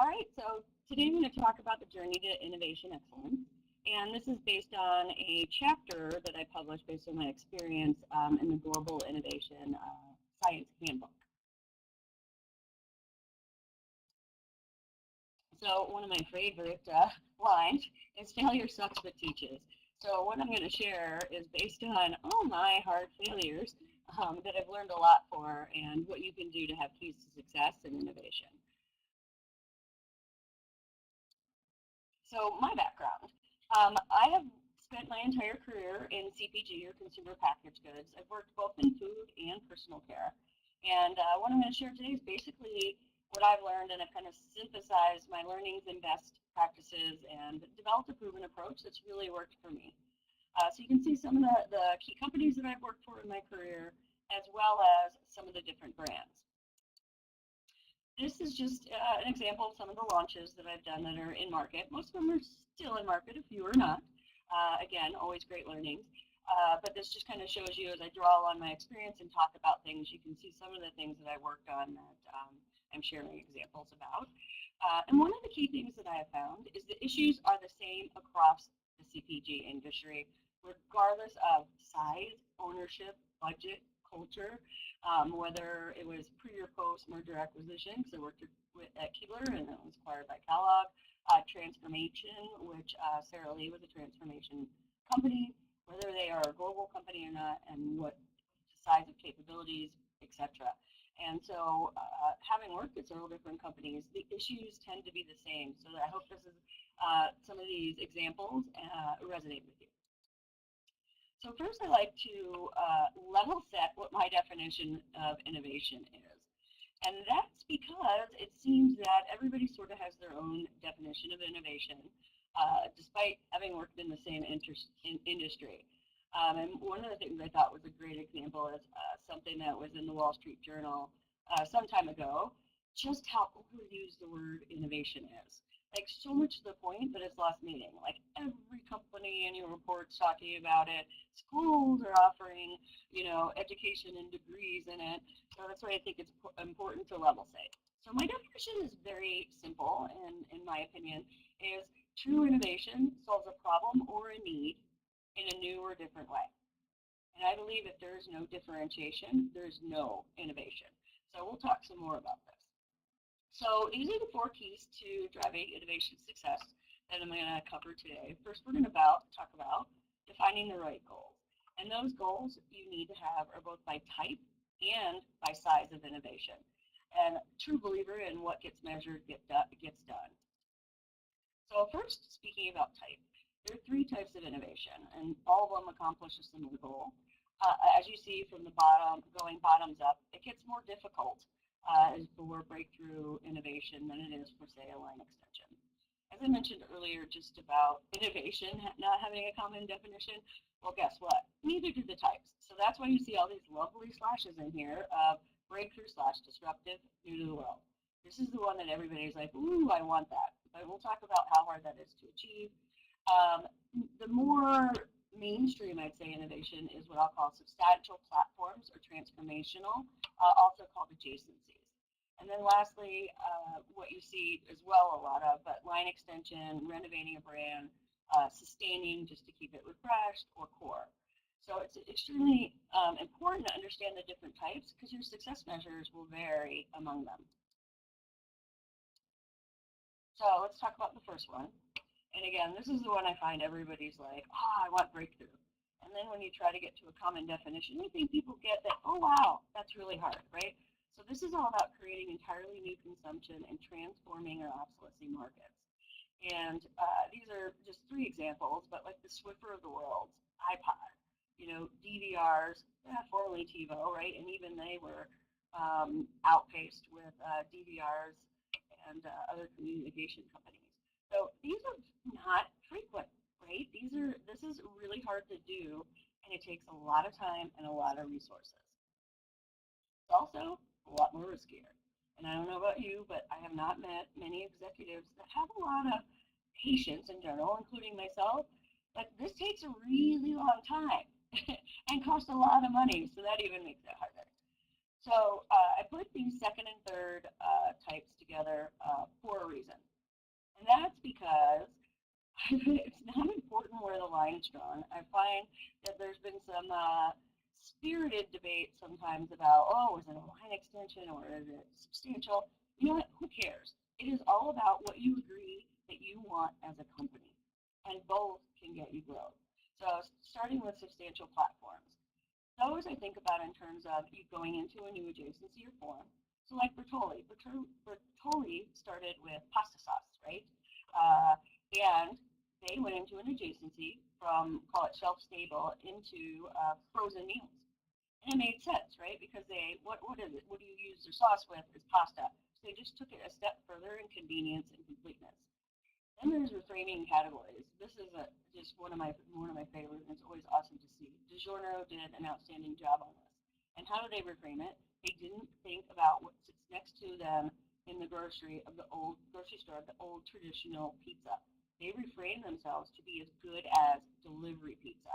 All right, so today I'm going to talk about the journey to innovation excellence. And this is based on a chapter that I published based on my experience in the Global Innovation Science Handbook. So one of my favorite lines is failure sucks but teaches. So what I'm going to share is based on all my hard failures that I've learned a lot for and what you can do to have keys to success and innovation. So my background. I have spent my entire career in CPG or consumer packaged goods. I've worked both in food and personal care. And what I'm going to share today is basically what I've learned, and I've kind of synthesized my learnings and best practices and developed a proven approach that's really worked for me. So you can see some of the key companies that I've worked for in my career, as well as some of the different brands. This is just an example of some of the launches that I've done that are in market. Most of them are still in market, a few are not. Again, always great learnings. But this just kind of shows you, as I draw on my experience and talk about things, you can see some of the things that I worked on that I'm sharing examples about. And one of the key things that I have found is the issues are the same across the CPG industry, regardless of size, ownership, budget, culture, whether it was pre or post merger acquisition, because I worked at Keebler and it was acquired by Kellogg, transformation, which Sara Lee was a transformation company, whether they are a global company or not, and what size of capabilities, etc. And so having worked at several different companies, the issues tend to be the same. So I hope this is some of these examples resonate with you. So first I like to level set what my definition of innovation is. And that's because it seems that everybody sort of has their own definition of innovation, despite having worked in the same industry. And one of the things I thought was a great example is something that was in the Wall Street Journal some time ago, just how overused the word innovation is. Like, so much to the point that it's lost meaning. Like, every company annual report's talking about it. Schools are offering, education and degrees in it. So that's why I think it's important to level set. So my definition is very simple, and in my opinion, is true innovation solves a problem or a need in a new or different way. And I believe if there is no differentiation, there's no innovation. So we'll talk some more about this. So these are the 4 keys to driving innovation success that I'm going to cover today. First, we're going to talk about defining the right goals. And those goals you need to have are both by type and by size of innovation. And true believer in what gets measured gets done. So first, speaking about type, there are 3 types of innovation, and all of them accomplish a similar goal. As you see from the bottom, going bottoms up, it gets more difficult for breakthrough innovation than it is for, say, a line extension. As I mentioned earlier, just about innovation not having a common definition, well, guess what? Neither do the types. So that's why you see all these lovely slashes in here of breakthrough / disruptive, new to the world. This is the one that everybody's like, ooh, I want that. But we'll talk about how hard that is to achieve. The more mainstream, I'd say, innovation is what I'll call substantial platforms or transformational, also called adjacencies. And then lastly, what you see as well a lot of, but line extension, renovating a brand, sustaining just to keep it refreshed, or core. So it's extremely important to understand the different types because your success measures will vary among them. So let's talk about the first one. And again, this is the one I find everybody's like, oh, I want breakthrough. And then when you try to get to a common definition, you think people get that, oh, wow, that's really hard, right? So this is all about creating entirely new consumption and transforming our obsolescing markets. And these are just 3 examples, but like the Swiffer of the world, iPod, DVRs, formerly TiVo, right? And even they were outpaced with DVRs and other communication companies. So these are not frequent, right? This is really hard to do, and it takes a lot of time and a lot of resources. It's also a lot more riskier. And I don't know about you, but I have not met many executives that have a lot of patience in general, including myself. But this takes a really long time and costs a lot of money, so that even makes it harder. So I put these second and third types together for a reason. It's not important where the line is drawn. I find that there's been some spirited debate sometimes about, oh, is it a line extension or is it substantial? You know what? Who cares? It is all about what you agree that you want as a company, and both can get you growth. So starting with substantial platforms. Those I think about in terms of you going into a new adjacency or form. So like Bertolli. Bertolli started with pasta sauce, right? Uh, and they went into an adjacency from, call it shelf stable, into frozen meals. And it made sense, right? Because what is it? What do you use their sauce with? Is pasta. So they just took it a step further in convenience and completeness. Then there's reframing categories. This is just one of my favorites, and it's always awesome to see. DiGiorno did an outstanding job on this. And how do they reframe it? They didn't think about what sits next to them in the grocery store, the old traditional pizza. They reframed themselves to be as good as delivery pizza.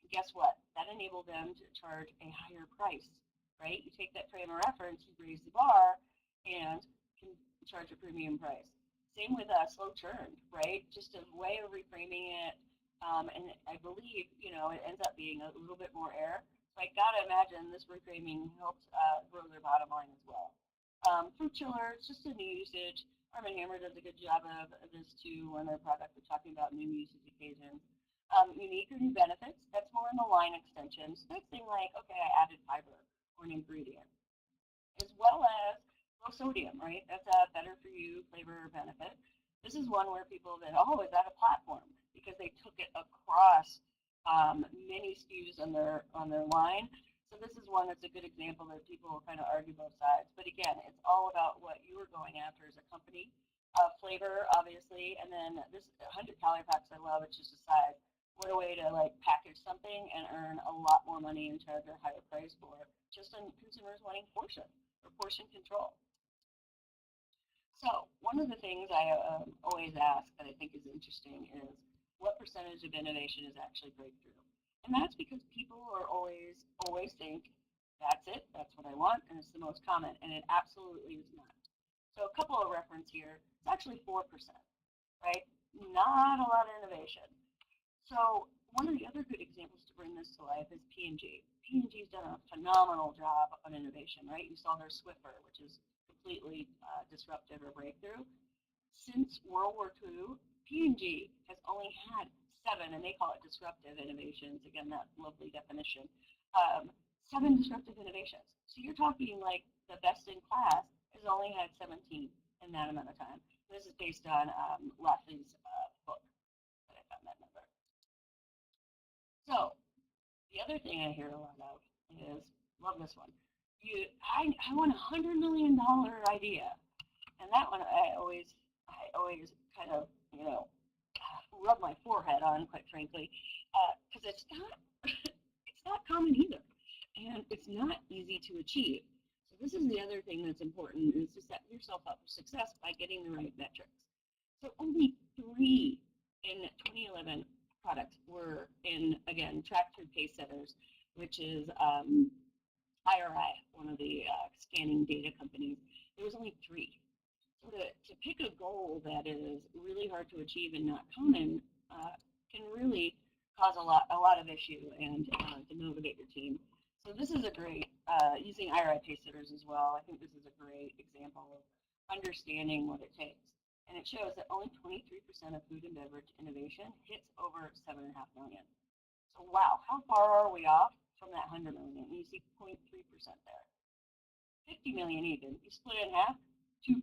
And guess what? That enabled them to charge a higher price, right? You take that frame of reference, you raise the bar, and can charge a premium price. Same with slow churn, right? Just a way of reframing it. And I believe, it ends up being a little bit more air. So I got to imagine this reframing helped grow their bottom line as well. Fruit chiller, it's just a new usage. Arm& Hammer does a good job of this too on their product. We're talking about new usage occasions. Unique or new benefits, that's more in the line extension. So that's thing like, okay, I added fiber or an ingredient, as well as low sodium, right? That's a better for you flavor or benefit. This is one where people then, oh, is that a platform? Because they took it across many SKUs on their line. So this is one that's a good example that people will kind of argue both sides. But again, it's all about what you are going after as a company. Flavor, obviously, and then this 100-calorie packs I love. It's just a size. What a way to package something and earn a lot more money and charge a higher price for just on consumers wanting portion or portion control. So one of the things I always ask that I think is interesting is what percentage of innovation is actually breakthrough? And that's because people are always think, that's it, that's what I want, and it's the most common, and it absolutely is not. So a couple of reference here, it's actually 4%, right? Not a lot of innovation. So one of the other good examples to bring this to life is P&G. P&G's done a phenomenal job on innovation, right? You saw their Swiffer, which is completely disruptive or breakthrough. Since World War II, P&G has only had 7, and they call it disruptive innovations. Again, that lovely definition. 7 disruptive innovations. So you're talking like the best in class has only had 17 in that amount of time. This is based on Lafley's book that I found that number. So the other thing I hear a lot of is, love this one. I want $100 million idea, and that one I always kind of rub my forehead on, quite frankly, because it's not common either, and it's not easy to achieve. So this is the other thing that's important, is to set yourself up for success by getting the right metrics. So only 3 in 2011 products were in, again, track through pace setters, which is IRI, one of the scanning data companies. There was only 3. So to pick a goal that is really hard to achieve and not common can really cause a lot of issue and to motivate your team. So this is a great, using IRI pace setters as well, I think this is a great example of understanding what it takes. And it shows that only 23% of food and beverage innovation hits over 7.5 million. So wow, how far are we off from that 100 million? You see 0.3% there. 50 million even, you split it in half, 2%,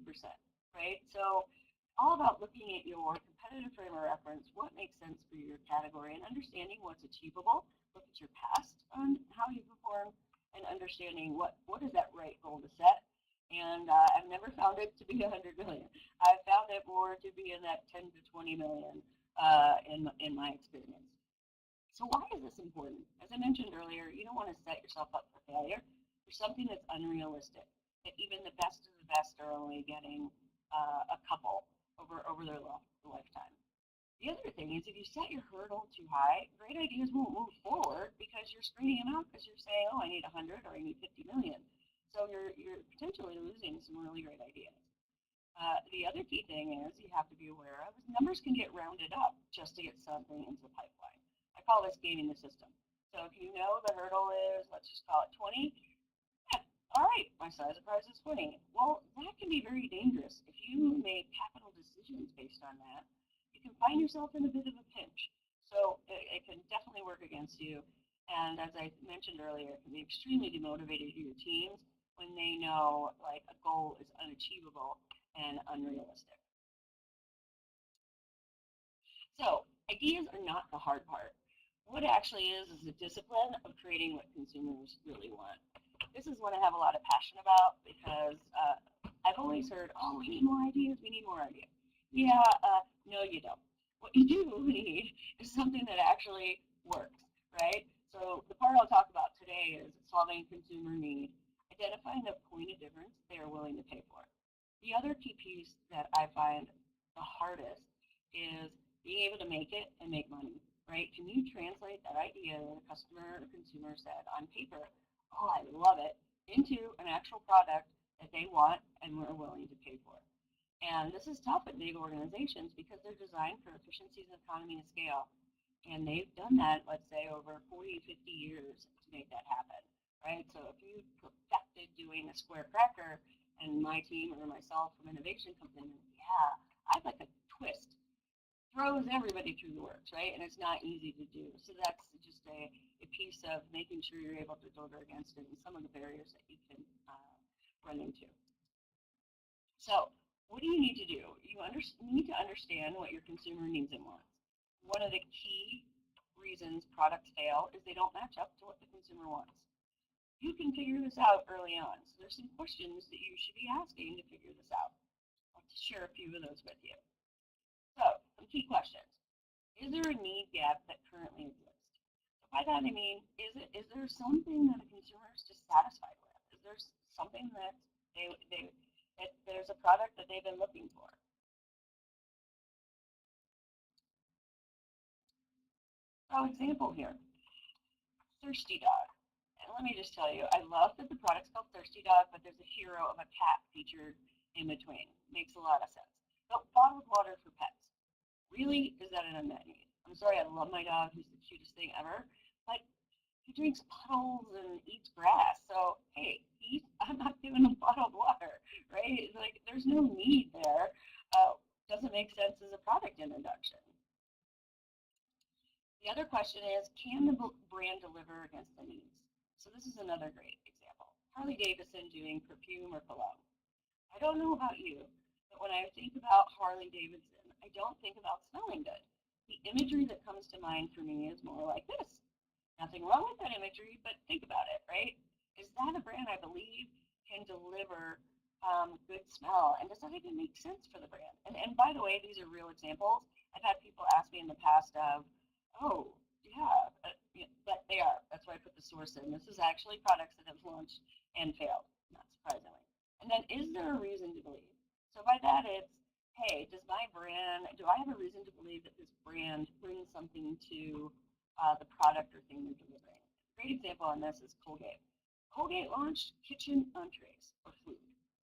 right? So all about looking at your competitive frame of reference, what makes sense for your category, and understanding what's achievable. Look at your past on how you perform, and understanding what is that right goal to set. And I've never found it to be 100 million. I've found it more to be in that 10 to 20 million in my experience. So why is this important? As I mentioned earlier, you don't want to set yourself up for failure for something that's unrealistic, that even the best of the best are only getting a couple over their lifetime. The other thing is, if you set your hurdle too high, great ideas won't move forward because you're screening them out, because you're saying, oh, I need 100 or I need 50 million. So you're potentially losing some really great ideas. The other key thing is you have to be aware of is numbers can get rounded up just to get something into the pipeline. I call this gaming the system. So if you know the hurdle is, let's just call it 20, yeah, all right, my size of prize is 20. Well, that can be very dangerous. If you make capital decisions based on that, you can find yourself in a bit of a pinch. So it can definitely work against you. And as I mentioned earlier, it can be extremely demotivating to your teams when they know like a goal is unachievable and unrealistic. So ideas are not the hard part. What it actually is the discipline of creating what consumers really want. This is what I have a lot of passion about because I've always heard, oh, we need more ideas, we need more ideas. Yeah, no, you don't. What you do need is something that actually works, right? So the part I'll talk about today is solving consumer need, identifying the point of difference they are willing to pay for. The other key piece that I find the hardest is being able to make it and make money, right? Can you translate that idea that a customer or consumer said on paper, oh, I love it, into an actual product that they want and we're willing to pay for? And this is tough at big organizations because they're designed for efficiencies and economy of scale. And they've done that, let's say, over 40, 50 years to make that happen, right? So if you perfected doing a square cracker and my team or myself from innovation comes in, yeah, I'd like a twist, throws everybody through the works, right? And it's not easy to do. So that's just a piece of making sure you're able to deliver against it and some of the barriers that you can run into. So what do you need to do? You need to understand what your consumer needs and wants. One of the key reasons products fail is they don't match up to what the consumer wants. You can figure this out early on. So there's some questions that you should be asking to figure this out. I'll share a few of those with you. So some key questions. Is there a need gap that currently exists? So by that I mean, is there something that a consumer is dissatisfied with? Is there something that that there's a product that they've been looking for? So example here, Thirsty Dog. And let me just tell you, I love that the product's called Thirsty Dog, but there's a hero of a cat featured in between. Makes a lot of sense. So bottled water for pets. Really, is that an unmet need? I'm sorry, I love my dog. He's the cutest thing ever. But he drinks puddles and eats grass. So, hey, I'm not giving him bottled water, right? Like, there's no need there. Doesn't make sense as a product introduction. The other question is, can the brand deliver against the needs? So this is another great example. Harley Davidson doing perfume or cologne. I don't know about you, but when I think about Harley Davidson, I don't think about smelling good. The imagery that comes to mind for me is more like this. Nothing wrong with that imagery, but think about it, right? Is that a brand I believe can deliver good smell? And does that even make sense for the brand? And by the way, these are real examples. I've had people ask me in the past of, oh, yeah, but they are. That's why I put the source in. This is actually products that have launched and failed, not surprisingly. And then is there a reason to believe? So by that it's, hey, do I have a reason to believe that this brand brings something to the product or thing they're delivering? A great example on this is Colgate. Colgate launched kitchen entrees or food.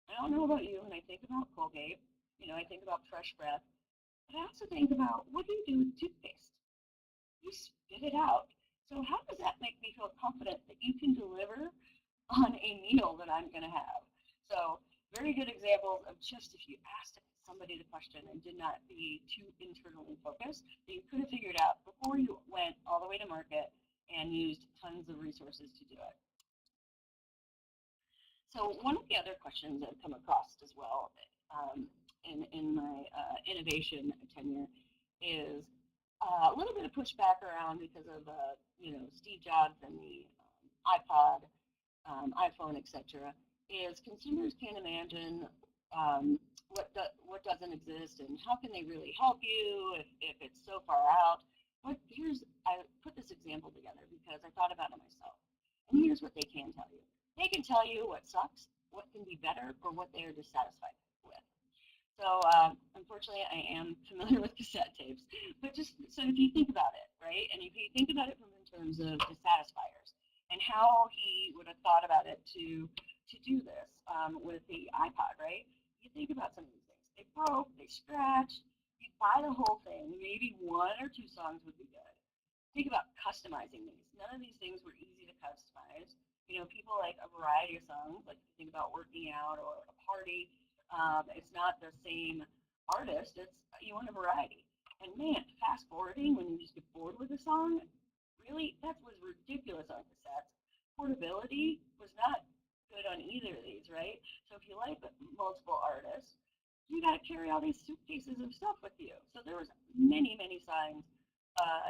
I don't know about you, when I think about Colgate, I think about fresh breath, but I also think about, what do you do with toothpaste? You spit it out. So how does that make me feel confident that you can deliver on a meal that I'm going to have? So very good examples of just if you asked somebody the question and did not be too internally focused, that you could have figured out before you went all the way to market and used tons of resources to do it. So one of the other questions that I've come across as well in my innovation tenure is a little bit of pushback around because of Steve Jobs and the iPod, iPhone, etc. Is consumers can't imagine what doesn't exist and how can they really help you if it's so far out. But I put this example together because I thought about it myself. And here's what they can tell you. They can tell you what sucks, what can be better, or what they are dissatisfied with. So unfortunately, I am familiar with cassette tapes, but just so if you think about it, right, and if you think about it from in terms of dissatisfiers and how he would have thought about it to do this with the iPod, right? You think about some of these things. they broke, they scratched. You'd buy the whole thing. Maybe one or two songs would be good. Think about customizing these. None of these things were easy to customize. People like a variety of songs, like if you think about working out or a party. It's not the same artist. You want a variety. And man, fast forwarding when you just get bored with a song, really, that was ridiculous on cassettes. Portability was not good on either of these, right? So if you like multiple artists, you got to carry all these suitcases of stuff with you. So there was many, many signs.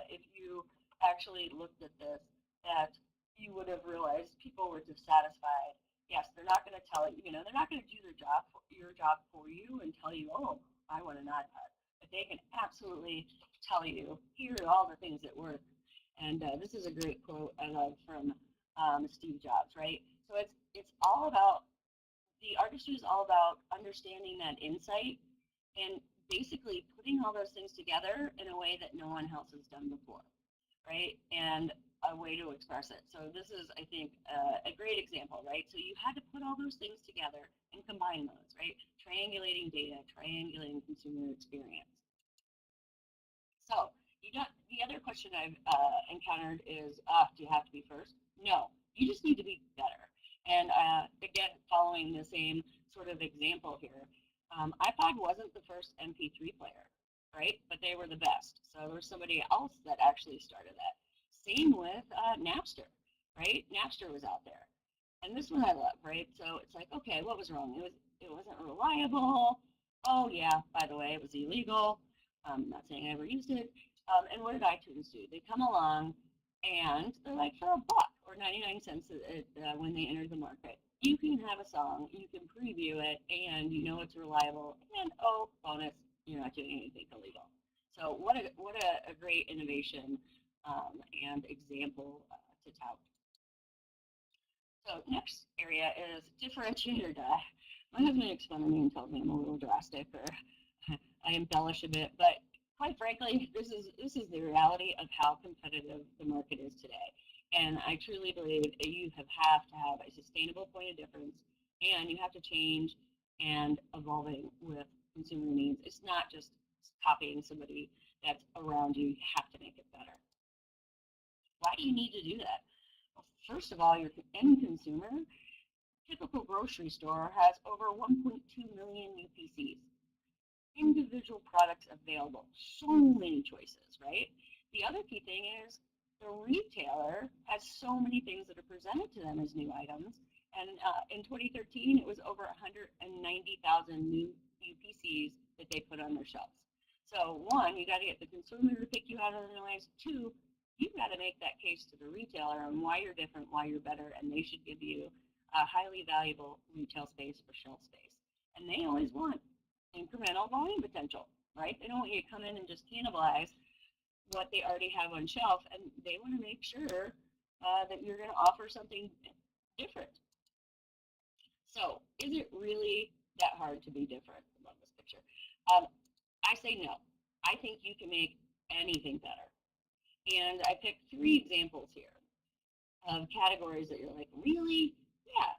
If you actually looked at this, that you would have realized people were dissatisfied. Yes, they're not going to tell you, they're not going to do your job for you and tell you, oh, I want an iPad. But they can absolutely tell you, here are all the things that work. And this is a great quote I love from Steve Jobs, right? So it's all about, the artistry is all about understanding that insight and basically putting all those things together in a way that no one else has done before, right? And a way to express it. So this is, I think, a great example, right? So you had to put all those things together and combine those, right? Triangulating data, triangulating consumer experience. So the other question I've encountered is, do you have to be first? No, you just need to be better. And again, following the same sort of example here, iPod wasn't the first MP3 player, right? But they were the best. So there was somebody else that actually started that. Same with Napster, right? Napster was out there. And this one I love, right? So it's like, okay, what was wrong? It wasn't reliable. Oh yeah, by the way, it was illegal. I'm not saying I ever used it. And what did iTunes do? They come along and they're like, for $1 or 99 cents when they entered the market, you can have a song, you can preview it, and you know it's reliable. And oh, bonus, you're not doing anything illegal. So what a great innovation and example to tout. So next area is differentiator dye. My husband makes fun of me and tells me I'm a little drastic or I embellish a bit, but quite frankly, this is the reality of how competitive the market is today. And I truly believe that you have to have a sustainable point of difference, and you have to change and evolving with consumer needs. It's not just copying somebody that's around you. You have to make it better. Why do you need to do that? Well, first of all, your end consumer, typical grocery store, has over 1.2 million UPCs. Individual products available. So many choices, right? The other key thing is the retailer has so many things that are presented to them as new items. And in 2013, it was over 190,000 new UPCs that they put on their shelves. So one, you got to get the consumer to pick you out of the noise. Two, you've got to make that case to the retailer on why you're different, why you're better, and they should give you a highly valuable retail space or shelf space. And they always want incremental volume potential, right? They don't want you to come in and just cannibalize what they already have on shelf, and they want to make sure that you're going to offer something different. So is it really that hard to be different? I love this picture. I say no. I think you can make anything better. And I picked 3 examples here of categories that you're like, really? Yeah.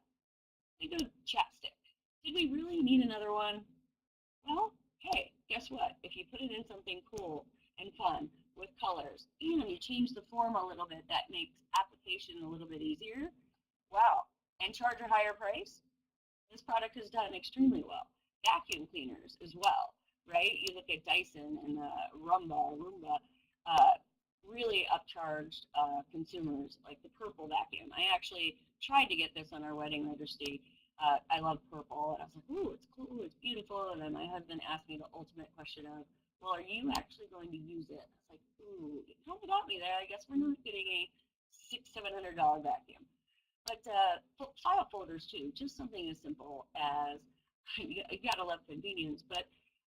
Think of chapstick. Did we really need another one? Well, hey, guess what? If you put it in something cool and fun with colors, and you change the form a little bit, that makes application a little bit easier. Wow. And charge a higher price? This product has done extremely well. Vacuum cleaners as well, right? You look at Dyson and Roomba, really upcharged consumers, like the purple vacuum. I actually tried to get this on our wedding registry. I love purple, and I was like, ooh, it's cool, it's beautiful. And then my husband asked me the ultimate question of, well, are you actually going to use it? I was like, ooh, you kind of got me there. I guess we're not getting a $600-700 vacuum. But file folders too, just something as simple as, you gotta love convenience, but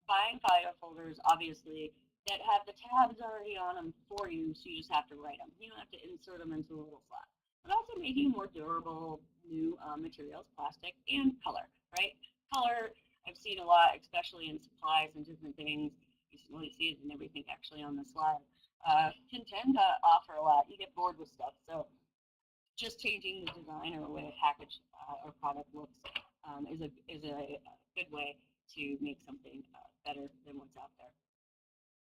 buying file folders, obviously, that have the tabs already on them for you, so you just have to write them. You don't have to insert them into a little slot. But also making more durable new materials, plastic, and color, right? Color, I've seen a lot, especially in supplies and different things. You can really see it in everything actually on the slide. Can tend to offer a lot. You get bored with stuff. So just changing the design or the way a package or product looks is a good way. to make something better than what's out there.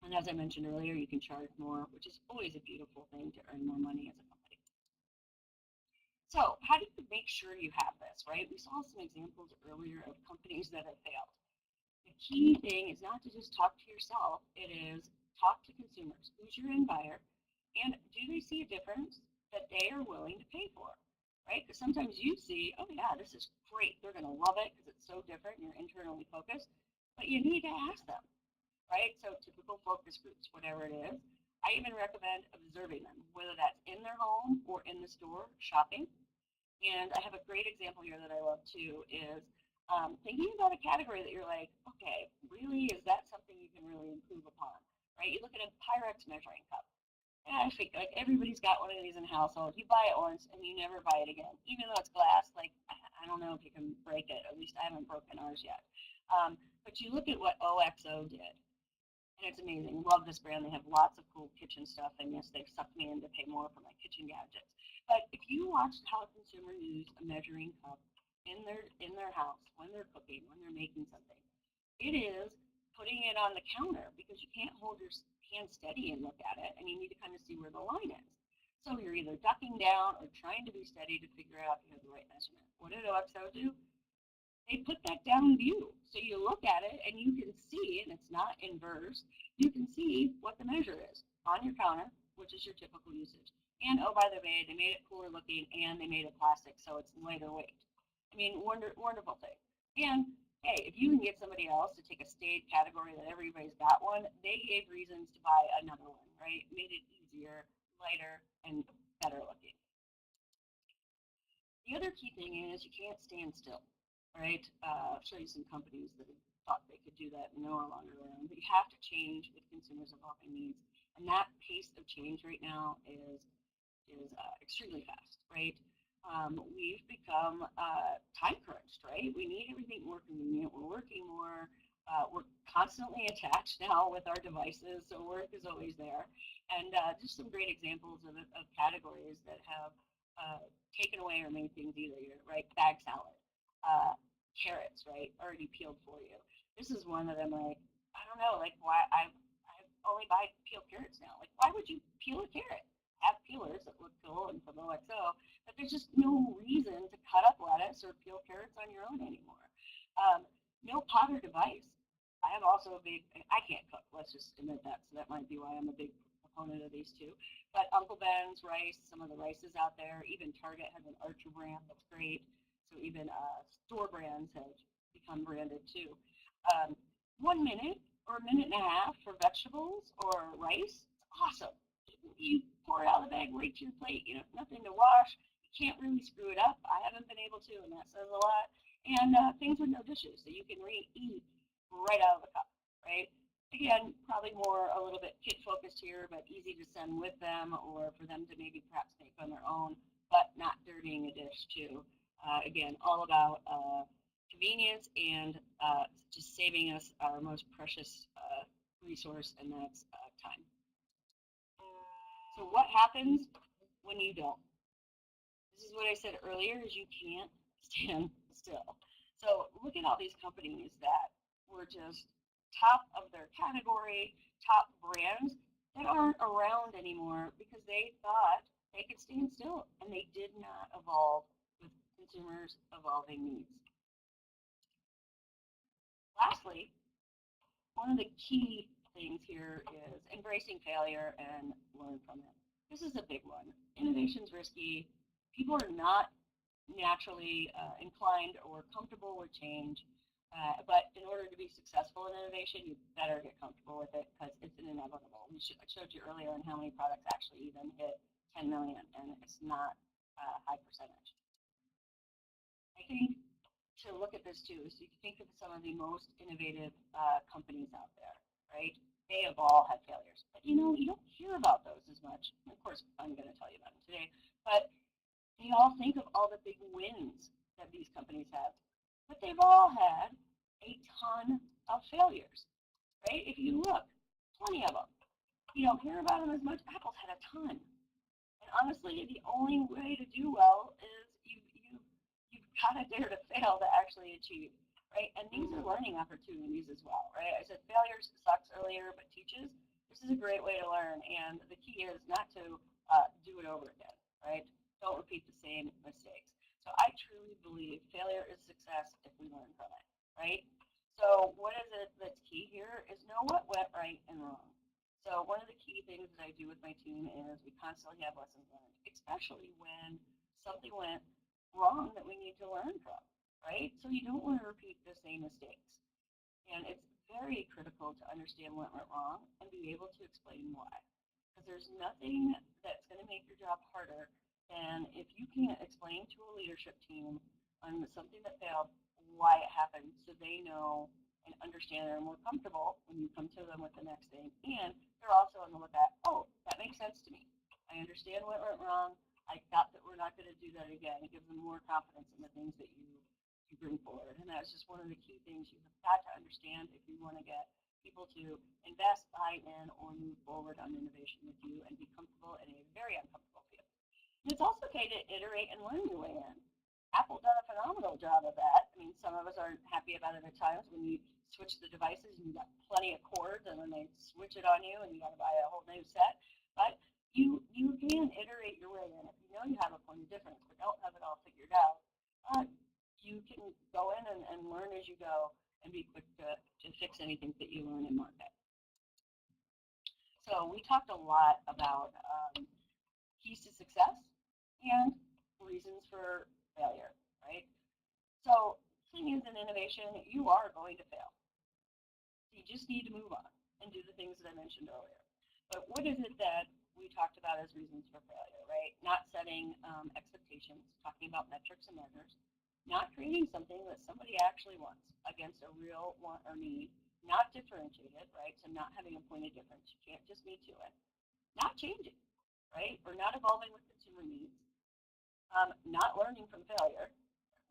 And as I mentioned earlier, you can charge more, which is always a beautiful thing to earn more money as a company. So how do you make sure you have this, right? We saw some examples earlier of companies that have failed. The key thing is not to just talk to yourself, it is talk to consumers. Who's your end buyer? And do they see a difference that they are willing to pay for? Right? Because sometimes you see, oh yeah, this is great. They're going to love it because it's so different and you're internally focused. But you need to ask them, right? So typical focus groups, whatever it is. I even recommend observing them, whether that's in their home or in the store shopping. And I have a great example here that I love too is thinking about a category that you're like, okay, really, is that something you can really improve upon, right? You look at a Pyrex measuring cup. Yeah, I think like everybody's got one of these in the household. You buy it once and you never buy it again, even though it's glass. Like I don't know if you can break it. At least I haven't broken ours yet. But you look at what OXO did, and it's amazing. Love this brand. They have lots of cool kitchen stuff, and yes, they've sucked me in to pay more for my kitchen gadgets. But if you watched how a consumer used a measuring cup in their house when they're cooking, when they're making something, it is putting it on the counter because you can't hold your hand steady and look at it, and you need to kind of see where the line is. So you're either ducking down or trying to be steady to figure out if you have the right measurement. What did OXO do? They put that down view. So you look at it and you can see, and it's not inverse, you can see what the measure is on your counter, which is your typical usage. And oh, by the way, they made it cooler looking and they made it plastic, so it's lighter weight. I mean, wonderful thing. And hey, if you can get somebody else to take a staid category that everybody's got one, they gave reasons to buy another one, right? Made it easier, lighter, and better looking. The other key thing is you can't stand still, right? I'll show you some companies that have thought they could do that and no longer around. But you have to change with consumers' evolving needs. And that pace of change right now is extremely fast, right? We've become time crunched, right? We need everything more convenient. We're working more. We're constantly attached now with our devices, so work is always there. And just some great examples of categories that have taken away or made things easier, right? Bag salad, carrots, right? Already peeled for you. This is one that I'm like, I don't know, like why I only buy peeled carrots now. Like, why would you peel a carrot? Have peelers that look cool and from OXO, but there's just no reason to cut up lettuce or peel carrots on your own anymore. No pot or device. I am also a big, I can't cook, let's just admit that, so that might be why I'm a big proponent of these two. But Uncle Ben's rice, some of the rices out there, even Target has an Archer brand that's great. So even store brands have become branded too. 1 minute or a minute and a half for vegetables or rice, it's awesome. You pour it out of the bag right to your plate, you know, nothing to wash. You can't really screw it up. I haven't been able to, and that says a lot. And things with no dishes, so you can eat right out of the cup, right? Again, probably more a little bit kid focused here, but easy to send with them or for them to maybe perhaps make on their own, but not dirtying a dish too. Again, all about convenience and just saving us our most precious resource, and that's time. So what happens when you don't? This is what I said earlier, is you can't stand still. So look at all these companies that were just top of their category, top brands that aren't around anymore because they thought they could stand still, and they did not evolve with consumers' evolving needs. Lastly, one of the key things here is embracing failure and learn from it. This is a big one. Innovation's risky. People are not naturally inclined or comfortable with change, but in order to be successful in innovation, you better get comfortable with it because it's an inevitable. I showed you earlier on how many products actually even hit 10 million, and it's not a high percentage. I think to look at this too is you think of some of the most innovative companies out there, right? They have all had failures, but you know, you don't hear about those as much. Of course, I'm going to tell you about them today, but they all think of all the big wins that these companies have, but they've all had a ton of failures, right? If you look, plenty of them. You don't hear about them as much. Apple's had a ton. And honestly, the only way to do well is you've got to dare to fail to actually achieve, right? And these are learning opportunities as well, right? I said failure sucks earlier, but teaches. This is a great way to learn, and the key is not to do it over again, right? Don't repeat the same mistakes. So I truly believe failure is success if we learn from it, right? So what is it that's key here is know what went right and wrong. So one of the key things that I do with my team is we constantly have lessons learned, especially when something went wrong that we need to learn from, right? So you don't want to repeat the same mistakes. And it's very critical to understand what went wrong and be able to explain why. Because there's nothing that's going to make your job harder than if you can't explain to a leadership team on something that failed why it happened so they know and understand and are more comfortable when you come to them with the next thing. And they're also on the lookout, oh, that makes sense to me. I understand what went wrong. I got that we're not going to do that again. It gives them more confidence in the things that you bring forward. And that's just one of the key things you've got to understand if you want to get people to invest, buy in, or move forward on innovation with you and be comfortable in a very uncomfortable field. And it's also okay to iterate and learn your way in. Apple done a phenomenal job of that. I mean, some of us aren't happy about it at times when you switch the devices and you got plenty of cords and then they switch it on you and you got to buy a whole new set. But you can iterate your way in. If you know you have a point of difference but don't have it all figured out, you can go in and learn as you go and be quick to fix anything that you learn in market. So we talked a lot about keys to success and reasons for failure, right? So the thing is, in innovation, you are going to fail. You just need to move on and do the things that I mentioned earlier. But what is it that we talked about as reasons for failure, right? Not setting expectations, talking about metrics and measures, not creating something that somebody actually wants against a real want or need, not differentiated, right? So not having a point of difference. You can't just be to it. Not changing, right? Or not evolving with consumer needs. Not learning from failure.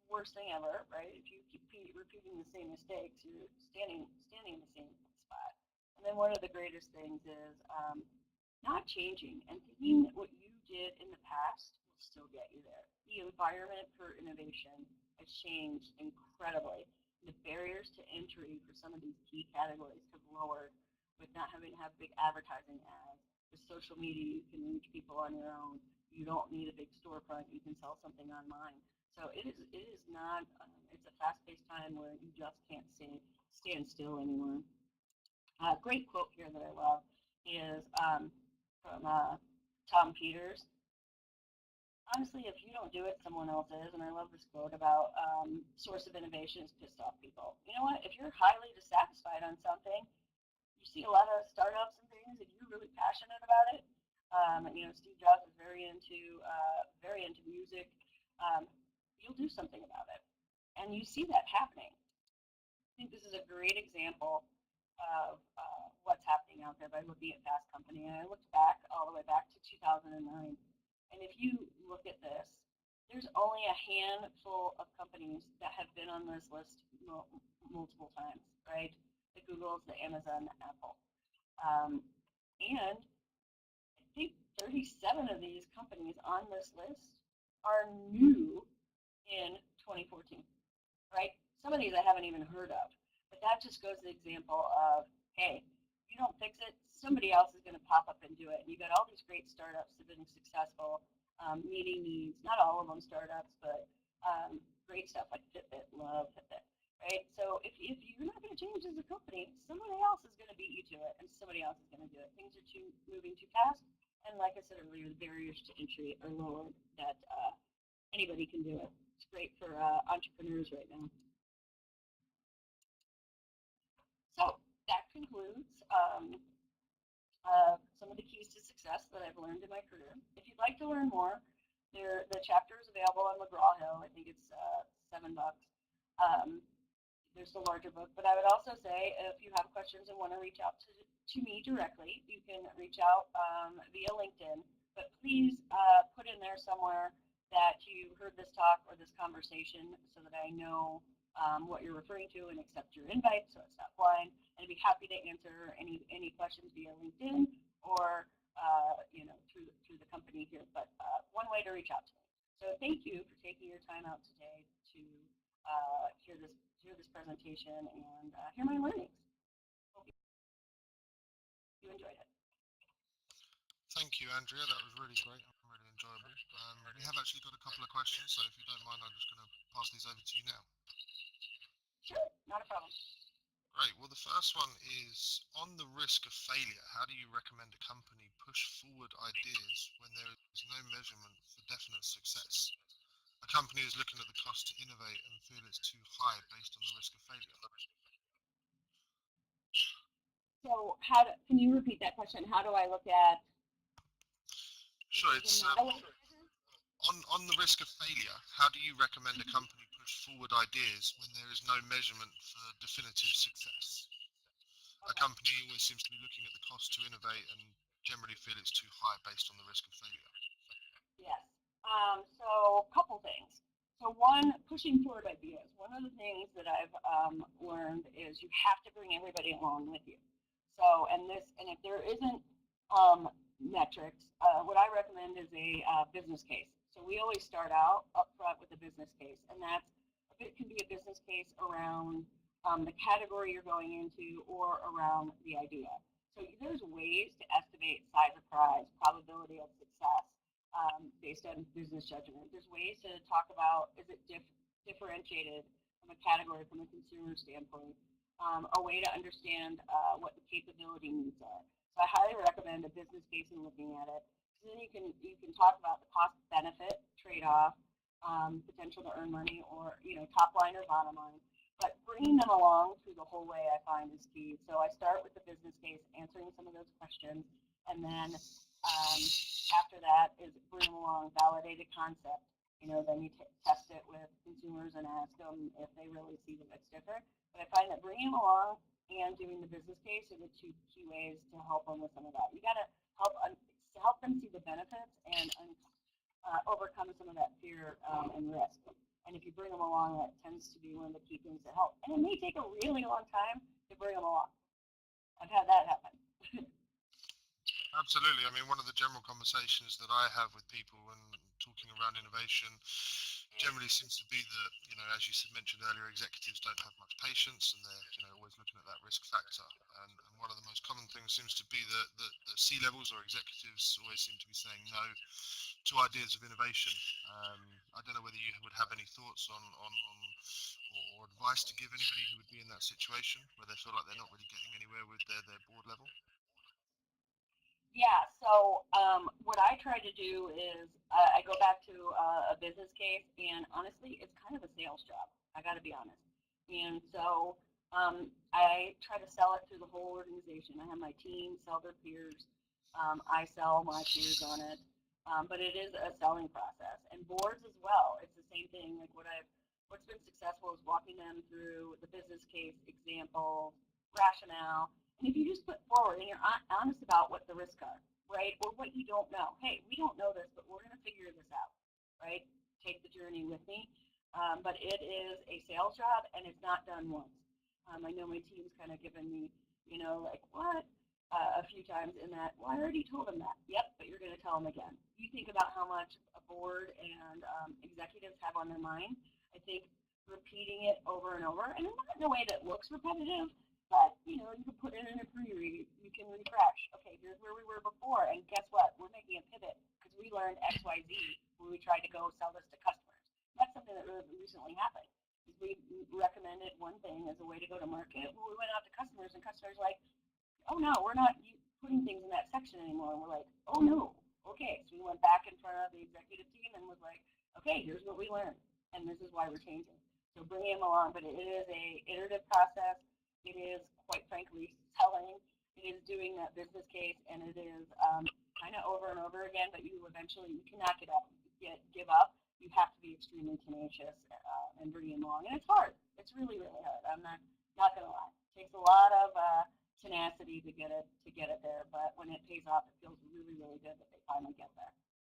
Worst thing ever, right? If you keep repeating the same mistakes, you're standing in the same spot. And then one of the greatest things is not changing and thinking that what you did in the past will still get you there. The environment for innovation has changed incredibly. The barriers to entry for some of these key categories have lowered with not having to have big advertising ads. With social media, you can reach people on your own. You don't need a big storefront. You can sell something online. So it is not, it's a fast-paced time where you just can't stand still anymore. Great quote here that I love is from Tom Peters. Honestly, if you don't do it, someone else is. And I love this quote about source of innovation is pissed off people. You know what? If you're highly dissatisfied on something, you see a lot of startups and things, and you're really passionate about it. You know, Steve Jobs is very into music. You'll do something about it, and you see that happening. I think this is a great example of what's happening out there by looking at Fast Company. And I looked back all the way back to 2009. And if you look at this, there's only a handful of companies that have been on this list multiple times, right? The Googles, the Amazon, the Apple. And I think 37 of these companies on this list are new in 2014, right? Some of these I haven't even heard of, but that just goes to the example of, hey, you don't fix it, somebody else is going to pop up and do it. And you got all these great startups that have been successful, meeting needs, not all of them startups, but great stuff like Fitbit, love Fitbit, right? So if you're not going to change as a company, somebody else is going to beat you to it, and somebody else is going to do it. Things are moving too fast, and like I said earlier, the barriers to entry are lower that anybody can do it. It's great for entrepreneurs right now. So that concludes some of the keys to success that I've learned in my career. If you'd like to learn more, the chapter is available on McGraw-Hill. I think it's $7. There's the larger book, but I would also say if you have questions and want to reach out to me directly, you can reach out via LinkedIn. But please put in there somewhere that you heard this talk or this conversation so that I know what you're referring to and accept your invite so it's not blind. And I'd be happy to answer any questions via LinkedIn or you know, through the company here. But one way to reach out to me. So thank you for taking your time out today to hear this presentation and hear my learnings. Hope you enjoyed it. Thank you, Andrea. That was really great and really enjoyable. We have actually got a couple of questions, so if you don't mind, I'm just going to pass these over to you now. Sure, not a problem. Great. Well, the first one is, on the risk of failure, how do you recommend a company push forward ideas when there is no measurement for definite success? A company is looking at the cost to innovate and feel it's too high based on the risk of failure. So can you repeat that question? How do I look at? Sure. It's on the risk of failure, how do you recommend a company push forward ideas when there is no measurement for definitive success? A company always seems to be looking at the cost to innovate and generally feel it's too high based on the risk of failure. Yes. So a couple things. So one, pushing forward ideas. One of the things that I've learned is you have to bring everybody along with you. So, and if there isn't metrics, what I recommend is a business case. So we always start out up front with a business case, and it can be a business case around the category you're going into or around the idea. So there's ways to estimate size of prize, probability of success based on business judgment. There's ways to talk about, is it differentiated from a category, from a consumer standpoint, a way to understand what the capability needs are. So I highly recommend a business case and looking at it. So then you can talk about the cost benefit trade-off, potential to earn money, or top line or bottom line. But bringing them along through the whole way I find is key. So I start with the business case, answering some of those questions, and then after that is bring them along, validated concept. Then you test it with consumers and ask them if they really see that it's different. But I find that bringing them along and doing the business case are the two key ways to help them with some of that. You got to help them see the benefits and overcome some of that fear and risk. And if you bring them along, that tends to be one of the key things that help. And it may take a really long time to bring them along. I've had that happen. Absolutely. I mean, one of the general conversations that I have with people when talking around innovation generally seems to be that, as you mentioned earlier, executives don't have much patience and they're, always looking at that risk factor. And one of the most common things seems to be that C-levels or executives always seem to be saying no to ideas of innovation. I don't know whether you would have any thoughts on or advice to give anybody who would be in that situation where they feel like they're not really getting anywhere with their board level. Yeah, so what I try to do is I go back to a business case, and honestly, it's kind of a sales job. I got to be honest. And so I try to sell it through the whole organization. I have my team sell their peers. I sell my peers on it. But it is a selling process, and boards as well. It's the same thing. Like what's been successful is walking them through the business case, example, rationale. And if you just put forward and you're honest about what the risks are, right, or what you don't know. Hey, we don't know this, but we're going to figure this out, right? Take the journey with me. But it is a sales job, and it's not done once. I know my team's kind of given me, like, what? A few times in that, well, I already told them that. Yep, but you're going to tell them again. You think about how much a board and executives have on their mind. I think repeating it over and over, and not in a way that looks repetitive, but you can put it in a pre-read. You can refresh. Okay, here's where we were before, and guess what? We're making a pivot because we learned X, Y, Z when we tried to go sell this to customers. That's something that really recently happened. We recommended one thing as a way to go to market. Well, we went out to customers, and customers were like, oh no, we're not putting things in that section anymore. And we're like, oh no. Okay, so we went back in front of the executive team and was like, okay, here's what we learned, and this is why we're changing. So bringing them along, but it is a iterative process. It is, quite frankly, selling. It is doing that business case, and it is kind of over and over again, but you cannot give up. You have to be extremely tenacious and bring them along. And it's hard. It's really, really hard. I'm not going to lie. It takes a lot of tenacity to get it there, but when it pays off, it feels really, really good that they finally get there.